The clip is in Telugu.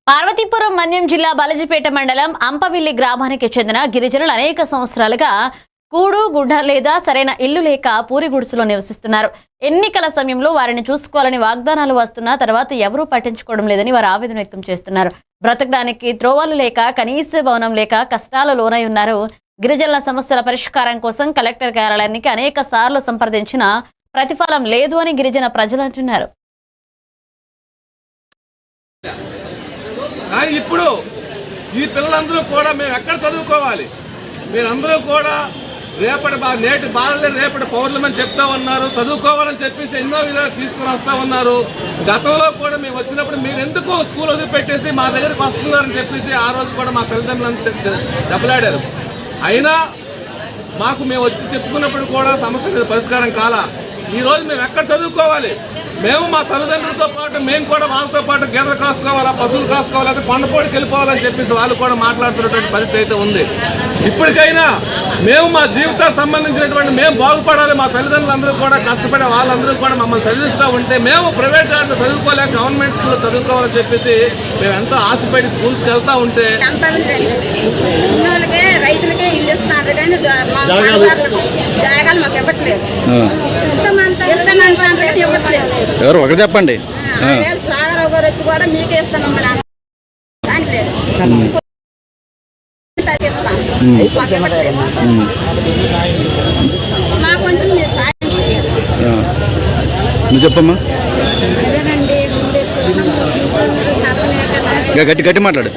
పార్వతీపురం మన్యం జిల్లా బాలాజీపేట మండలం అంపవిల్లి గ్రామానికి చెందిన గిరిజనులు అనేక సంవత్సరాలుగా కూడు గుడ్డ లేదా సరైన ఇల్లు లేక పూరి గుడిసెలో నివసిస్తున్నారు. ఎన్నికల సమయంలో వారిని చూసుకోవాలని వాగ్దానాలు వస్తున్నా తర్వాత ఎవరూ పట్టించుకోవడం లేదని వారు ఆవేదన వ్యక్తం చేస్తున్నారు. బ్రతకడానికి త్రోవలు లేక కనీస భవనం లేక కష్టాల లోనై ఉన్నారు. గిరిజనుల సమస్యల పరిష్కారం కోసం కలెక్టర్ కార్యాలయానికి అనేక సార్లు సంప్రదించినా ప్రతిఫలం లేదు అని గిరిజన ప్రజలు అంటున్నారు. ఇప్పుడు ఈ పిల్లలందరూ కూడా మేము ఎక్కడ చదువుకోవాలి? మీరందరూ కూడా నేటి బాలలే రేపటి పౌరులమని చెప్తా ఉన్నారు. చదువుకోవాలని చెప్పేసి ఎన్నో విధాలు తీసుకుని వస్తూ ఉన్నారు. గతంలో కూడా మేము వచ్చినప్పుడు మీరు ఎందుకు స్కూల్ వదిలిపెట్టేసి మా దగ్గరికి వస్తున్నారని చెప్పేసి ఆ రోజు కూడా మా తల్లిదండ్రులంతా దెబ్బలాడారు. అయినా మాకు మేము వచ్చి చెప్పుకున్నప్పుడు కూడా సమస్య పరిష్కారం కాలా. ఈరోజు మేము ఎక్కడ చదువుకోవాలి? మేము మా తల్లిదండ్రులతో పాటు మేము కూడా వాళ్ళతో పాటు గేదెలు కాసుకోవాలా, పశువులు కాసుకోవాలా, అయితే కొండపోడికి వెళ్ళిపోవాలని చెప్పేసి వాళ్ళు కూడా మాట్లాడుతున్నటువంటి పరిస్థితి అయితే ఉంది. ఇప్పటికైనా మేము మా జీవితాలకు సంబంధించినటువంటి మేము బాగుపడాలి. మా తల్లిదండ్రులందరూ కూడా కష్టపడే వాళ్ళందరూ కూడా మమ్మల్ని చదివిస్తూ ఉంటే మేము ప్రైవేట్ దాంట్లో చదువుకోలేక గవర్నమెంట్ స్కూల్లో చదువుకోవాలని చెప్పేసి మేము ఎంతో ఆశపడి స్కూల్స్కి వెళ్తూ ఉంటే రైతులకే ఇల్లు ఇస్తున్నారు కానీ జాగాలు మాకు ఇవ్వట్లేదు. ఎవరు ఒకటి చెప్పండి. సాగరావు గారు వచ్చి కూడా మీకే ఇస్తున్నాం మాకు కొంచెం మీరు సాయం చేయాలి. నువ్వు చెప్పమ్మా, గట్టి గట్టి మాట్లాడు.